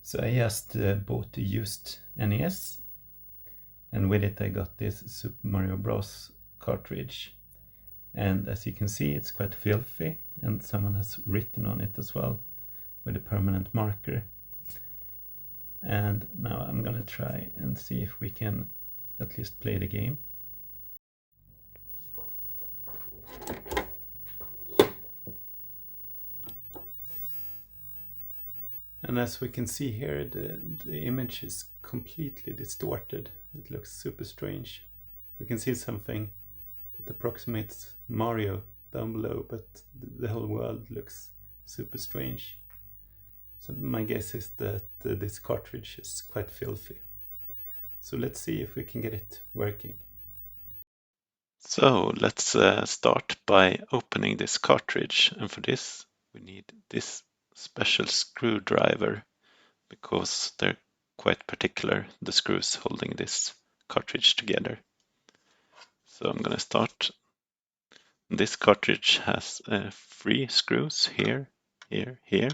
So I just bought a used NES, and with it I got this Super Mario Bros. Cartridge. And as you can see, it's quite filthy, and someone has written on it as well with a permanent marker. And now I'm gonna try and see if we can at least play the game. And as we can see here, the image is completely distorted. It looks super strange. We can see something that approximates Mario down below, but the whole world looks super strange. So my guess is that this cartridge is quite filthy. So let's see if we can get it working. So let's start by opening this cartridge, and for this we need this special screwdriver because they're quite particular, the screws holding this cartridge together. So I'm going to start. This cartridge has 3 screws here, here, here.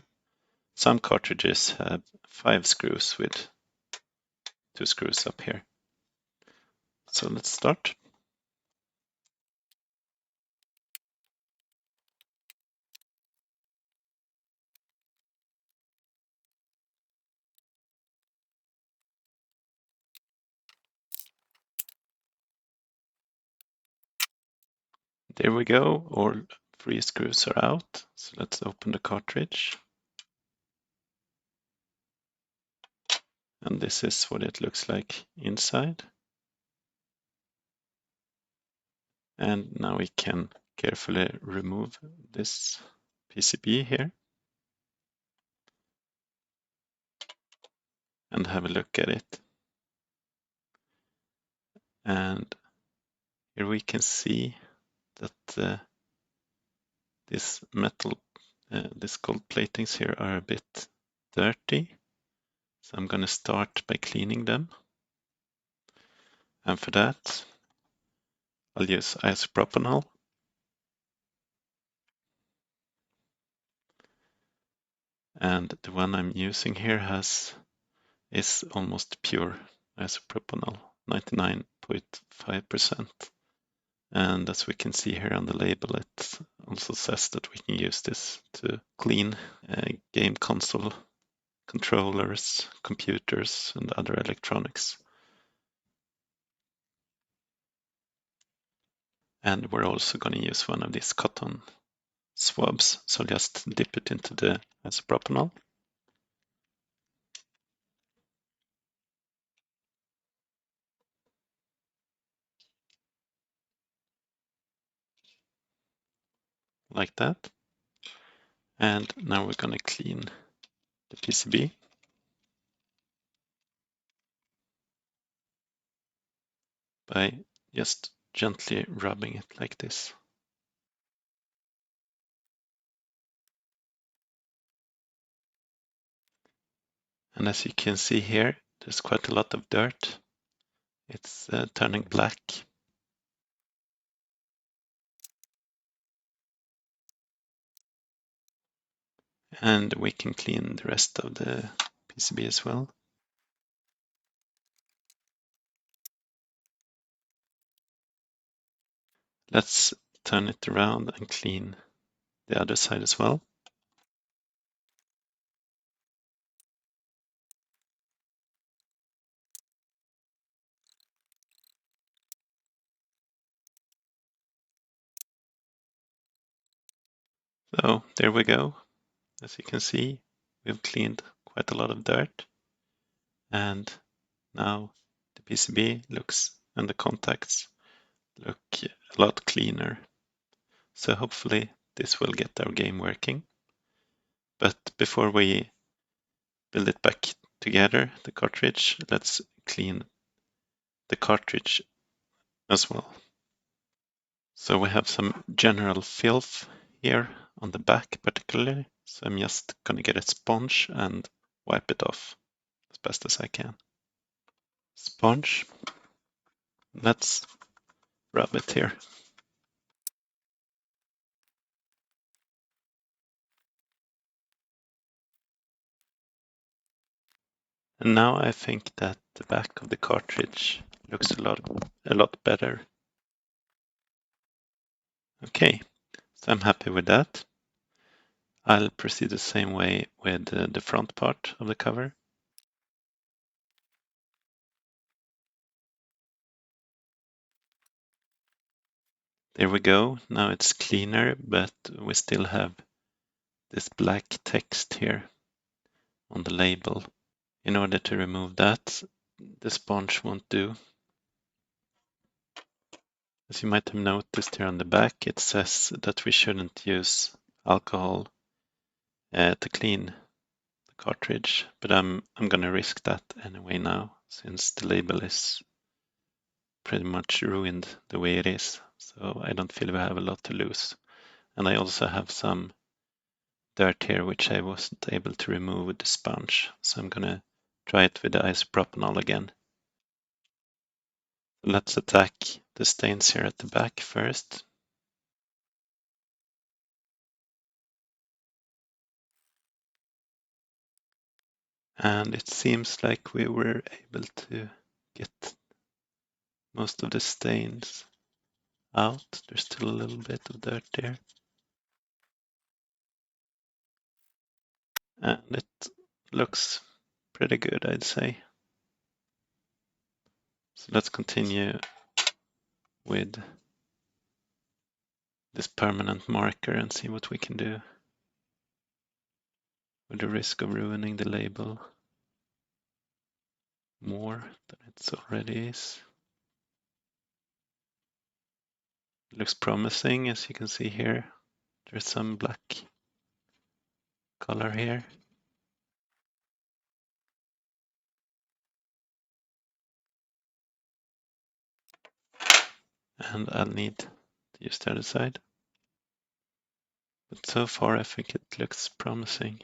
Some cartridges have 5 screws with 2 screws up here. So let's start. There we go, all 3 screws are out. So let's open the cartridge. And this is what it looks like inside. And now we can carefully remove this PCB here and have a look at it. And here we can see that this metal, these gold platings here are a bit dirty. So I'm going to start by cleaning them. And for that, I'll use isopropanol. And the one I'm using here is almost pure isopropanol, 99.5%. And as we can see here on the label, it also says that we can use this to clean game console controllers, computers, and other electronics. And we're also going to use one of these cotton swabs. So just dip it into the isopropanol. Like that. And now we're going to clean the PCB. By just gently rubbing it like this. And as you can see here, there's quite a lot of dirt. It's turning black. And we can clean the rest of the PCB as well. Let's turn it around and clean the other side as well. So there we go. As you can see, we've cleaned quite a lot of dirt. And now the PCB looks, and the contacts look a lot cleaner. So hopefully this will get our game working. But before we build it back together, the cartridge, let's clean the cartridge as well. So we have some general filth here on the back particularly. So I'm just going to get a sponge and wipe it off as best as I can. Sponge. Let's rub it here. And now I think that the back of the cartridge looks a lot better. Okay, so I'm happy with that. I'll proceed the same way with the front part of the cover. There we go. Now it's cleaner, but we still have this black text here on the label. In order to remove that, the sponge won't do. As you might have noticed here on the back, it says that we shouldn't use alcohol to clean the cartridge, but I'm going to risk that anyway now, since the label is pretty much ruined the way it is. So I don't feel we have a lot to lose. And I also have some dirt here which I wasn't able to remove with the sponge. So I'm going to try it with the isopropanol again. Let's attack the stains here at the back first. And it seems like we were able to get most of the stains out. There's still a little bit of dirt there. And it looks pretty good, I'd say. So let's continue with this permanent marker and see what we can do with the risk of ruining the label more than it already is. It looks promising, as you can see here. There's some black color here. And I'll need to use the other side. But so far I think it looks promising.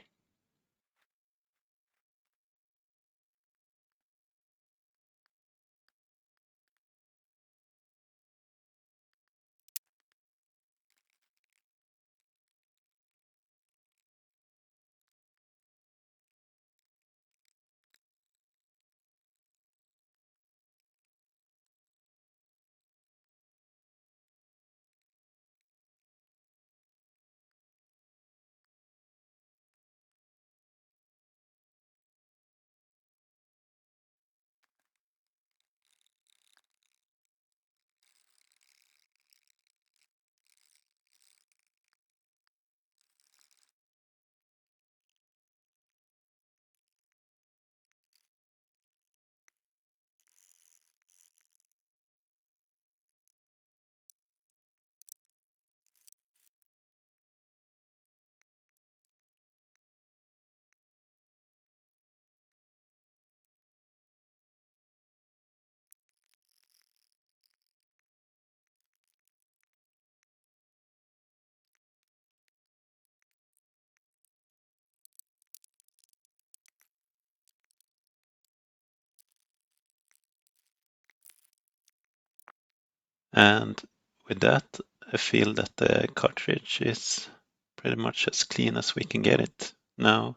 And with that, I feel that the cartridge is pretty much as clean as we can get it. Now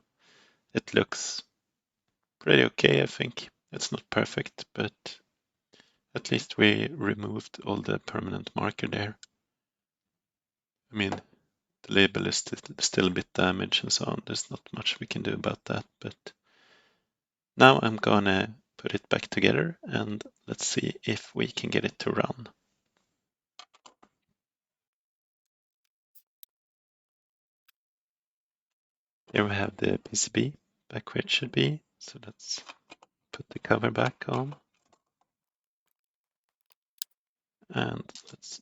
it looks pretty okay, I think. It's not perfect, but at least we removed all the permanent marker there. I mean, the label is still a bit damaged and so on. There's not much we can do about that, but now I'm gonna put it back together and let's see if we can get it to run. Here we have the PCB back where it should be. So let's put the cover back on. And let's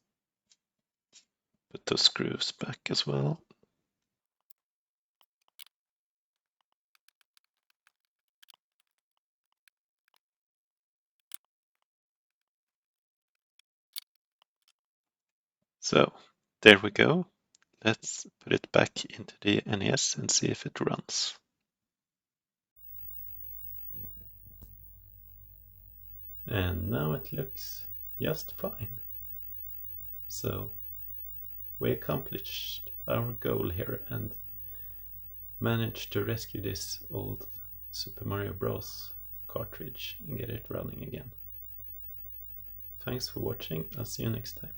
put those screws back as well. So there we go. Let's put it back into the NES and see if it runs. And now it looks just fine. So we accomplished our goal here and managed to rescue this old Super Mario Bros. cartridge and get it running again. Thanks for watching. I'll see you next time.